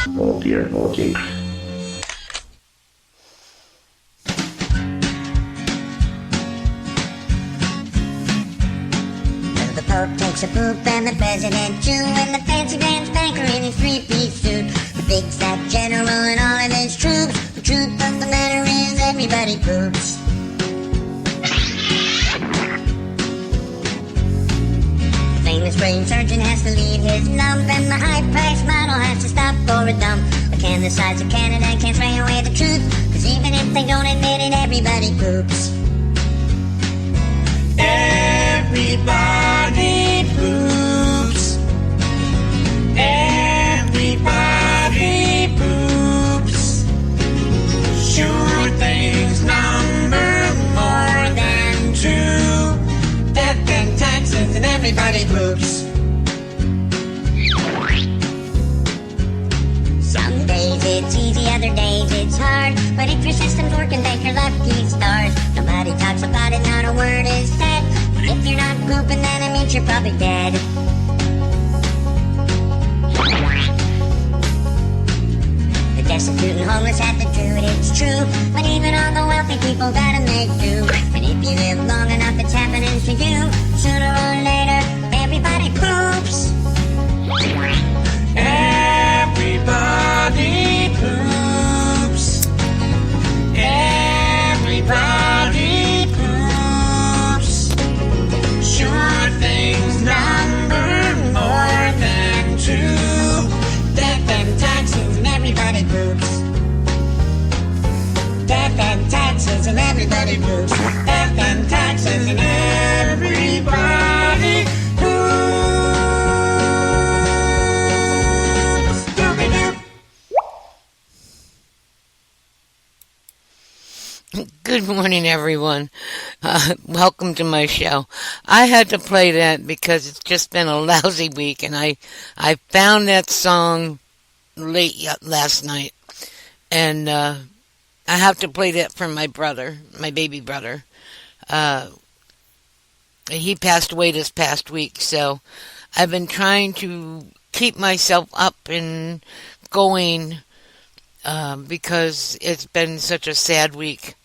Oh dear, oh jinx. The Pope takes a poop and the President too, and the fancy Grand Banker in his three-piece suit. The big fat general and all of his troops. The truth of the matter is everybody poops. The famous brain surgeon has to leave his lump, and the high-priced model has to stop for a dump. But can the sides of Canada can't sway away the truth, cause even if they don't admit it, everybody poops. Everybody poops. Everybody poops. Sure things number more than two. Death and taxes and everybody poops. Some days it's easy, other days it's hard. But if your system's working, thank your lucky stars. Nobody talks about it, not a word is said. If you're not pooping, then it means you're probably dead. The destitute and homeless have to do it, it's true. But even all the wealthy people gotta make do. And if you live long enough, it's happening to you. Sooner or later, everybody poops. Everybody poops. Everybody poops. Sure things number more than two. Death and taxes and everybody poops. Death and taxes and everybody poops. Death and taxes and everybody poops. Doobie-doo. Good morning, everyone. Welcome to my show. I had to play that because it's just been a lousy week, and I found that song late last night, and I have to play that for my brother, my baby brother. He passed away this past week, so I've been trying to keep myself up and going because it's been such a sad week.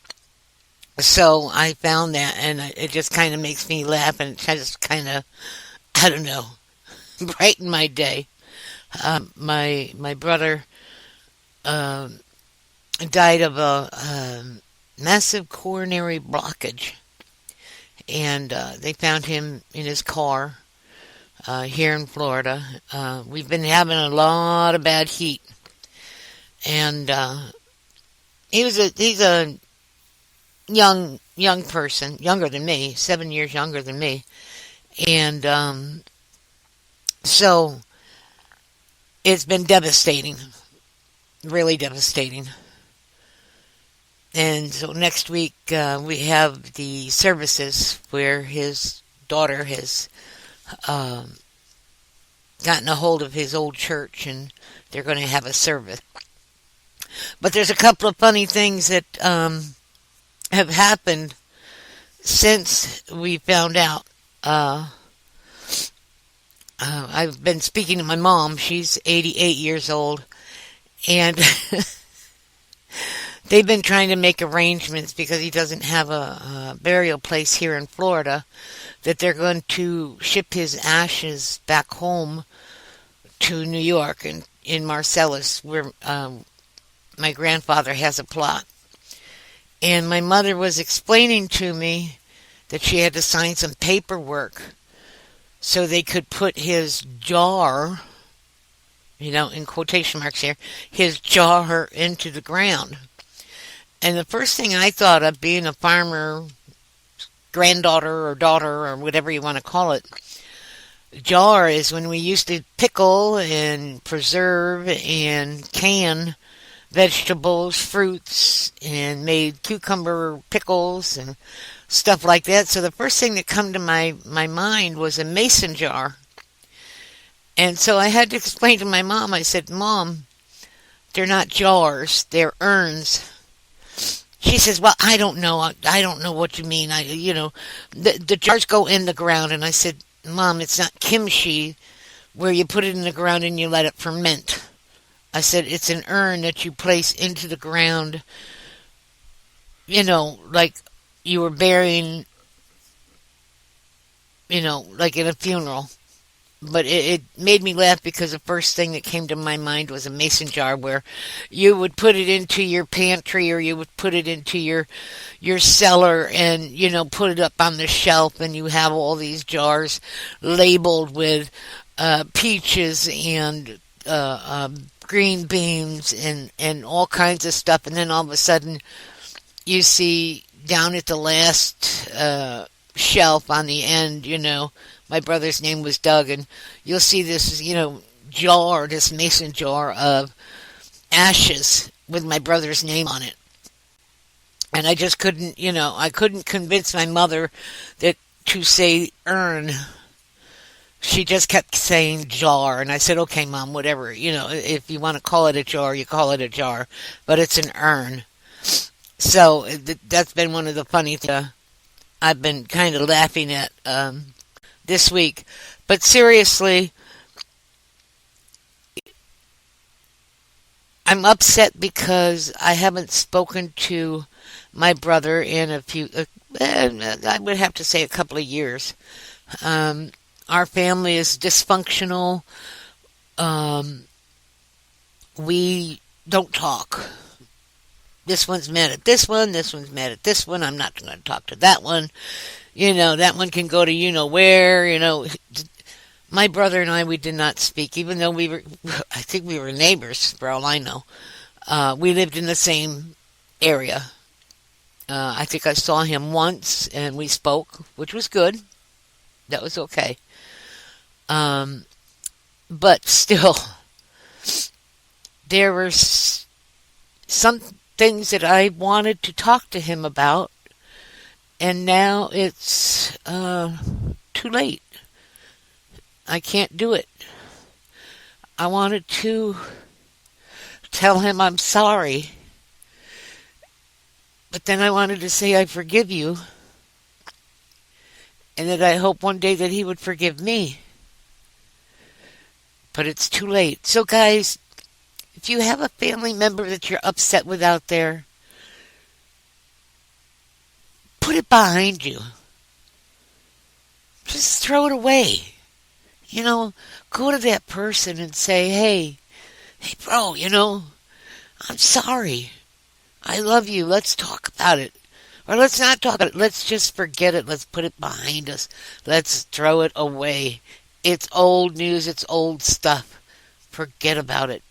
So I found that, and it just kind of makes me laugh, and it just kind of, I don't know, brighten my day. My brother died of a massive coronary blockage, and they found him in his car here in Florida. We've been having a lot of bad heat, and he's a young person, younger than me, 7 years younger than me, and so it's been devastating, really devastating. And so next week we have the services where his daughter has gotten a hold of his old church, and they're going to have a service. But there's a couple of funny things that have happened since we found out. I've been speaking to my mom. She's 88 years old, and they've been trying to make arrangements because he doesn't have a burial place here in Florida, that they're going to ship his ashes back home to New York and in Marcellus, where my grandfather has a plot. And my mother was explaining to me that she had to sign some paperwork so they could put his jar, in quotation marks here, his jar into the ground. And the first thing I thought of, being a farmer, granddaughter or daughter or whatever you want to call it, jar is when we used to pickle and preserve and can vegetables, fruits, and made cucumber pickles and stuff like that. So the first thing that come to my mind was a mason jar. And so I had to explain to my mom. I said, "Mom, they're not jars, they're urns." She says, "Well, I don't know. I don't know what you mean. The jars go in the ground." And I said, "Mom, it's not kimchi where you put it in the ground and you let it ferment. I said, it's an urn that you place into the ground, like you were burying, like in a funeral. But it made me laugh because the first thing that came to my mind was a mason jar where you would put it into your pantry or you would put it into your cellar and put it up on the shelf, and you have all these jars labeled with peaches and green beans and all kinds of stuff, and then all of a sudden you see down at the last shelf on the end, my brother's name was Doug, and you'll see this, jar, this mason jar of ashes with my brother's name on it. And I just couldn't, I couldn't convince my mother that to say urn. She just kept saying jar, and I said, okay, Mom, whatever, if you want to call it a jar, you call it a jar, but it's an urn. So that's been one of the funny things I've been kind of laughing at this week. But seriously, I'm upset because I haven't spoken to my brother in a few, I would have to say a couple of years. Our family is dysfunctional. We don't talk. This one's mad at this one. This one's mad at this one. I'm not going to talk to that one. That one can go to where. My brother and I, we did not speak, even though I think we were neighbors, for all I know. We lived in the same area. I think I saw him once, and we spoke, which was good. That was okay. But still, there were some things that I wanted to talk to him about, and now it's too late. I can't do it. I wanted to tell him I'm sorry, but then I wanted to say I forgive you, and that I hope one day that he would forgive me. But it's too late. So guys, if you have a family member that you're upset with out there, put it behind you. Just throw it away. Go to that person and say, hey bro, I'm sorry. I love you. Let's talk about it. Or let's not talk about it. Let's just forget it. Let's put it behind us. Let's throw it away. It's old news. It's old stuff. Forget about it.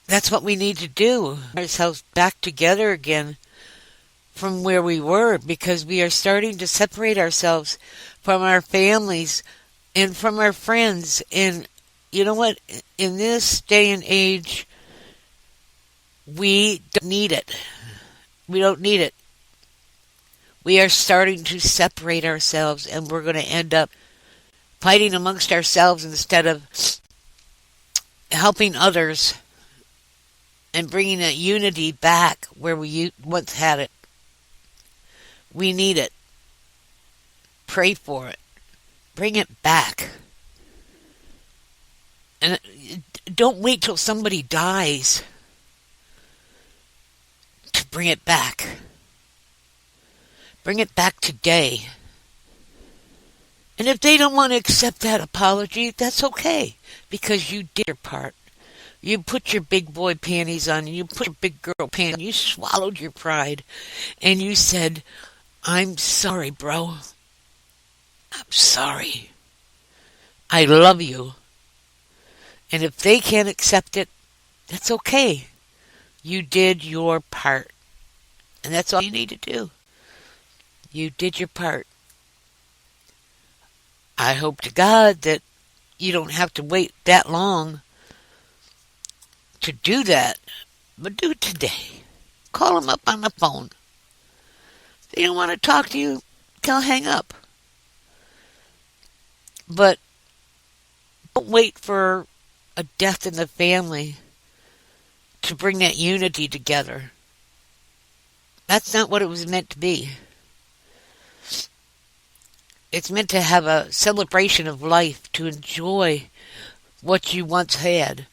That's what we need to do. Ourselves back together again from where we were, because we are starting to separate ourselves from our families and from our friends. And you know what? In this day and age, we don't need it. We don't need it. We are starting to separate ourselves, and we're going to end up fighting amongst ourselves instead of helping others and bringing that unity back where we once had it. We need it. Pray for it. Bring it back. And don't wait till somebody dies to bring it back. Bring it back today. And if they don't want to accept that apology, that's okay, because you did your part. You put your big boy panties on, and you put your big girl panties on, you swallowed your pride, and you said, I'm sorry, bro. I'm sorry. I love you. And if they can't accept it, that's okay. You did your part. And that's all you need to do. You did your part. I hope to God that you don't have to wait that long to do that. But do it today. Call them up on the phone. If they don't want to talk to you, they'll hang up. But don't wait for a death in the family to bring that unity together. That's not what it was meant to be. It's meant to have a celebration of life, to enjoy what you once had.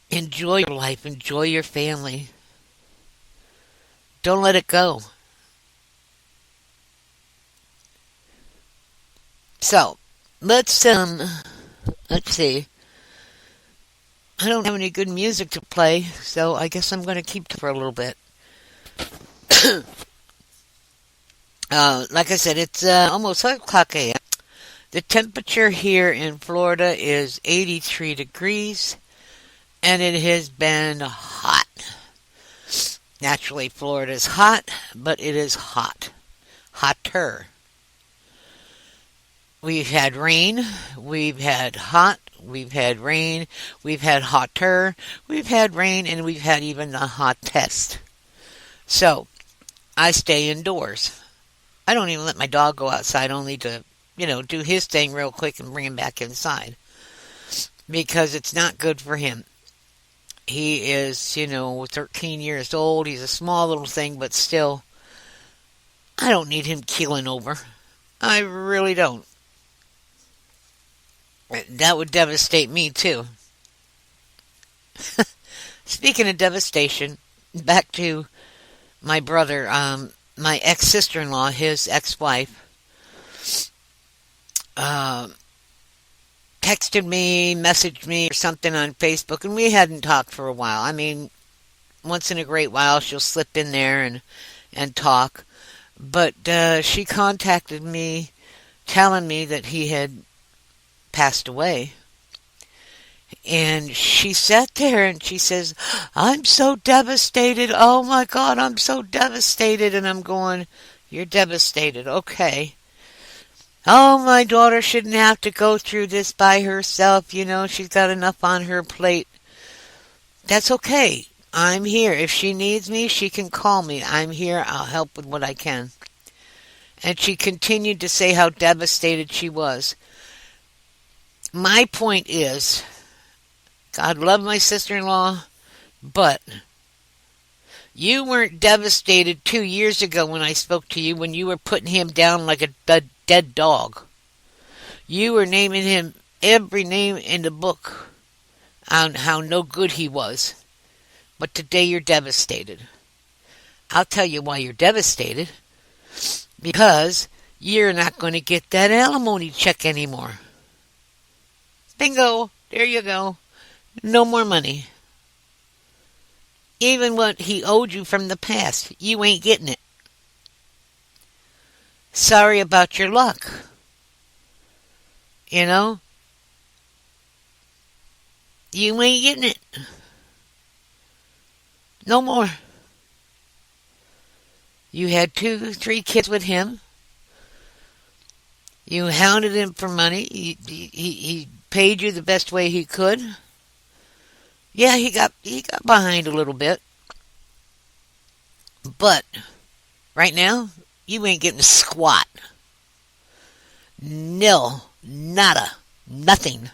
Enjoy your life, enjoy your family. Don't let it go. So, let's see. I don't have any good music to play, so I guess I'm going to keep it for a little bit. Like I said, it's almost 5 o'clock a.m. The temperature here in Florida is 83 degrees, and it has been hot. Naturally, Florida is hot, but it is hot. Hotter. We've had rain, we've had hot, we've had rain, we've had hotter, we've had rain, and we've had even the hottest. So, I stay indoors. I don't even let my dog go outside, only to, do his thing real quick and bring him back inside. Because it's not good for him. He is, 13 years old. He's a small little thing, but still, I don't need him keeling over. I really don't. That would devastate me, too. Speaking of devastation, back to my brother, my ex-sister-in-law, his ex-wife, texted me, messaged me, or something on Facebook, and we hadn't talked for a while. I mean, once in a great while, she'll slip in there and talk. But she contacted me, telling me that he had passed away. And she sat there and she says, "I'm so devastated. Oh my God, I'm so devastated." And I'm going, "You're devastated. Okay. Oh, my daughter shouldn't have to go through this by herself. She's got enough on her plate. That's okay. I'm here. If she needs me, she can call me. I'm here. I'll help with what I can." And she continued to say how devastated she was. My point is, God love my sister-in-law, but you weren't devastated 2 years ago when I spoke to you, when you were putting him down like a dead dog. You were naming him every name in the book on how no good he was. But today you're devastated. I'll tell you why you're devastated. Because you're not going to get that alimony check anymore. Bingo! There you go. No more money. Even what he owed you from the past, you ain't getting it. Sorry about your luck. You ain't getting it. No more. You had 2, 3 kids with him. You hounded him for money. He paid you the best way he could. Yeah, he got behind a little bit. But right now, you ain't getting squat. Nil. Nada. Nothing.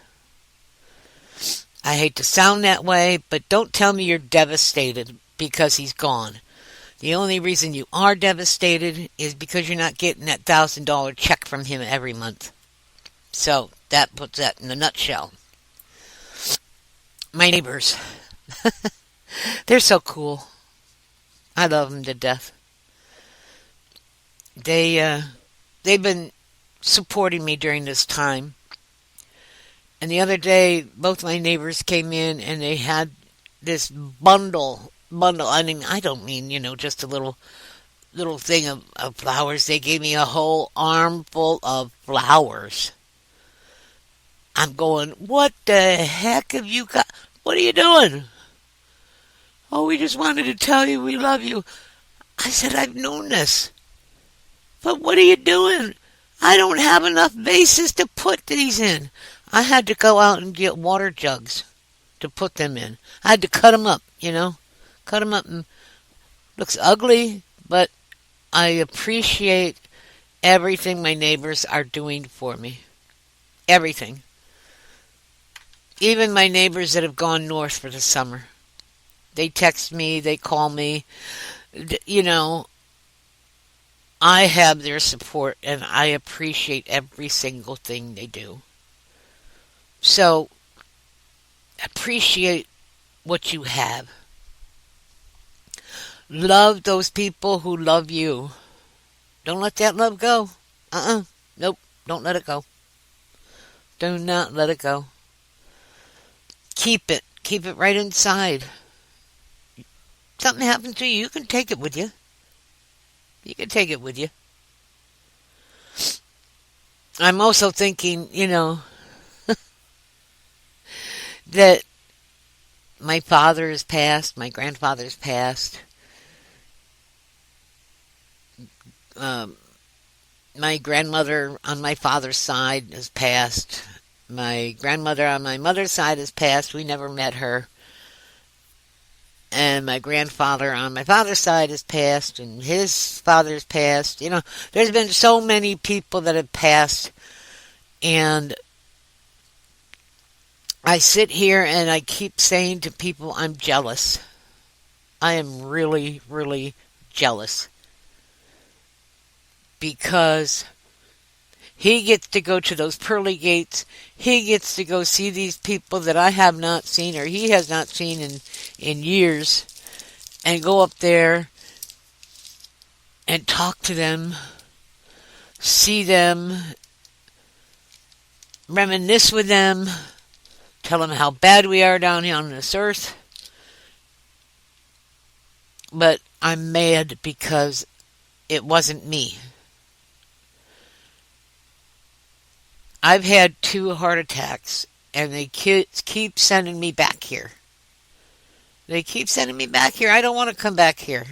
I hate to sound that way, but don't tell me you're devastated because he's gone. The only reason you are devastated is because you're not getting that $1,000 check from him every month. So, that puts that in a nutshell. My neighbors. They're so cool. I love them to death. They've been supporting me during this time. And the other day, both my neighbors came in and they had this bundle. I mean, I don't mean, just a little thing of flowers. They gave me a whole armful of flowers. I'm going, what the heck have you got? What are you doing? Oh, we just wanted to tell you we love you. I said, I've known this. But what are you doing? I don't have enough vases to put these in. I had to go out and get water jugs to put them in. I had to cut them up, Cut them up. And looks ugly, but I appreciate everything my neighbors are doing for me. Everything. Even my neighbors that have gone north for the summer. They text me, they call me. I have their support, and I appreciate every single thing they do. So appreciate what you have. Love those people who love you. Don't let that love go. Nope. Don't let it go. Do not let it go. Keep it. Keep it right inside. Something happens to you, you can take it with you. You can take it with you. I'm also thinking, that my father is passed, my grandfather's passed. My grandmother on my father's side has passed. My grandmother on my mother's side has passed. We never met her. And my grandfather on my father's side has passed, and his father's passed. There's been so many people that have passed, and I sit here and I keep saying to people, I'm jealous. I am really, really jealous. Because he gets to go to those pearly gates. He gets to go see these people that I have not seen, or he has not seen in years, and go up there and talk to them, see them, reminisce with them, tell them how bad we are down here on this earth. But I'm mad because it wasn't me. I've had 2 heart attacks, and they keep sending me back here. They keep sending me back here. I don't want to come back here.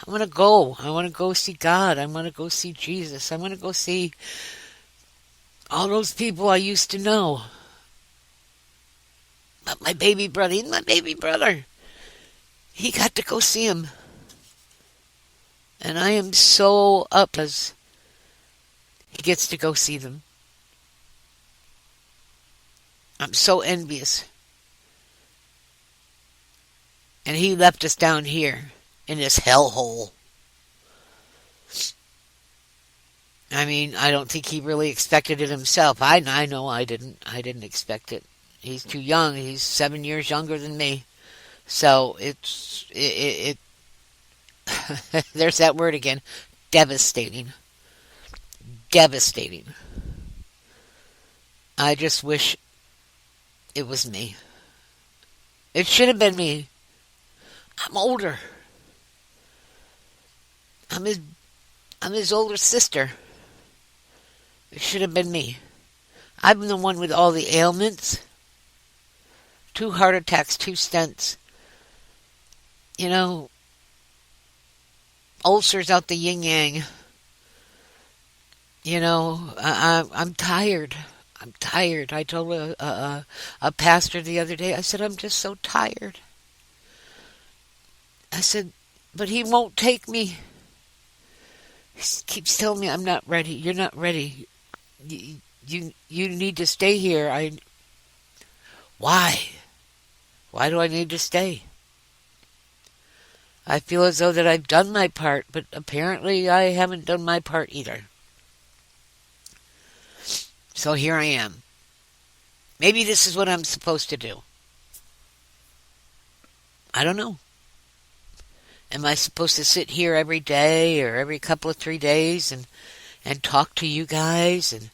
I want to go. I want to go see God. I want to go see Jesus. I want to go see all those people I used to know. But my baby brother, he got to go see him. And I am so up as he gets to go see them. I'm so envious. And he left us down here in this hellhole. I mean, I don't think he really expected it himself. I know I didn't. I didn't expect it. He's too young. He's 7 years younger than me. So it there's that word again. Devastating. Devastating. I just wish it was me. It should have been me. I'm older. I'm his older sister. It should have been me. I'm the one with all the ailments. 2 heart attacks, 2 stents. Ulcers out the yin-yang. I'm tired. I'm tired. I told a pastor the other day, I said, I'm just so tired. I said, but he won't take me. He keeps telling me I'm not ready. You're not ready. You need to stay here. Why? Why do I need to stay? I feel as though that I've done my part, but apparently I haven't done my part either. So here I am. Maybe this is what I'm supposed to do. I don't know. Am I supposed to sit here every day or every couple of 3 days and talk to you guys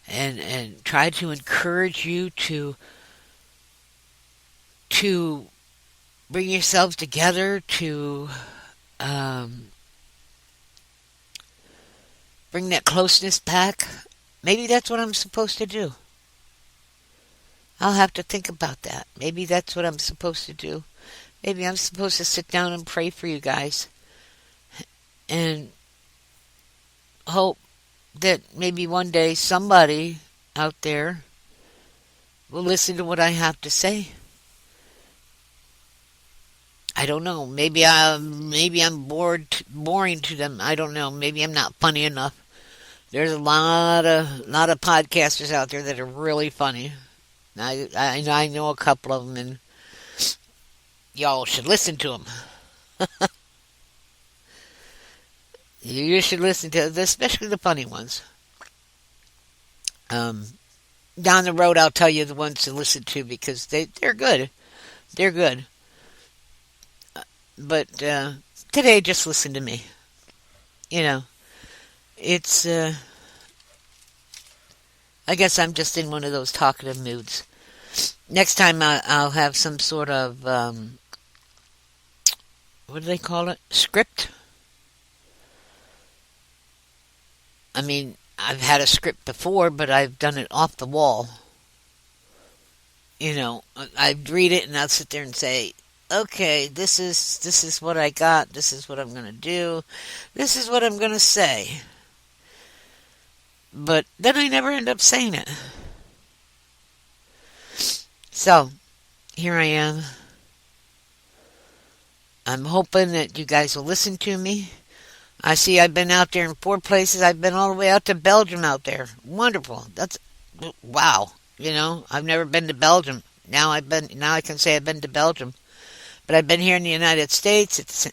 and try to encourage you to bring yourselves together, to bring that closeness back? Maybe that's what I'm supposed to do. I'll have to think about that. Maybe that's what I'm supposed to do. Maybe I'm supposed to sit down and pray for you guys and hope that maybe one day somebody out there will listen to what I have to say. I don't know. Maybe I'm boring to them. I don't know. Maybe I'm not funny enough. There's a lot of podcasters out there that are really funny. I know a couple of them, and y'all should listen to them. You should listen to, especially the funny ones. Down the road, I'll tell you the ones to listen to because they're good. They're good. But today, just listen to me. You know, it's. I guess I'm just in one of those talkative moods. Next time, I'll have some sort of what do they call it? Script. I mean, I've had a script before, but I've done it off the wall. You know, I'd read it and I'd sit there and say, "Okay, this is what I got. This is what I'm going to do. This is what I'm going to say." But then I never end up saying it. So, here I am. I'm hoping that you guys will listen to me. I see I've been out there in 4 places. I've been all the way out to Belgium out there. Wonderful. That's wow. You know, I've never been to Belgium. Now I can say I've been to Belgium. But I've been here in the United States. It's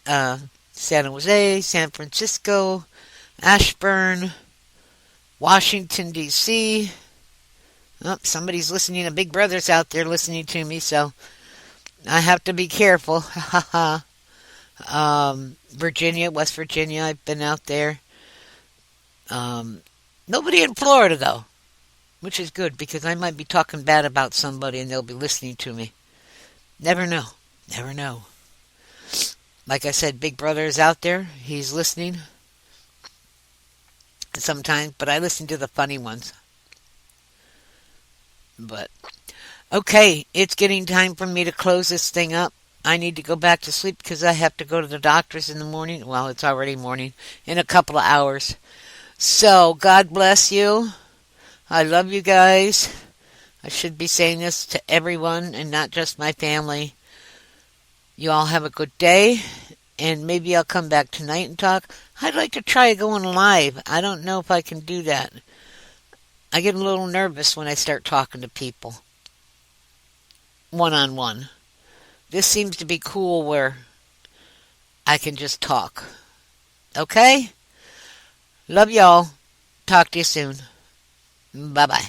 San Jose, San Francisco, Ashburn, Washington, D.C. Oh, somebody's listening. A Big Brother's out there listening to me, so I have to be careful. Virginia, West Virginia, I've been out there. Nobody in Florida, though, which is good because I might be talking bad about somebody and they'll be listening to me. Never know. Never know. Like I said, Big Brother is out there. He's listening sometimes, but I listen to the funny ones. But, okay, it's getting time for me to close this thing up. I need to go back to sleep because I have to go to the doctor's in the morning. Well, it's already morning, in a couple of hours. So, God bless you. I love you guys. I should be saying this to everyone and not just my family. You all have a good day, and maybe I'll come back tonight and talk. I'd like to try going live. I don't know if I can do that. I get a little nervous when I start talking to people one-on-one. This seems to be cool where I can just talk. Okay? Love y'all. Talk to you soon. Bye-bye.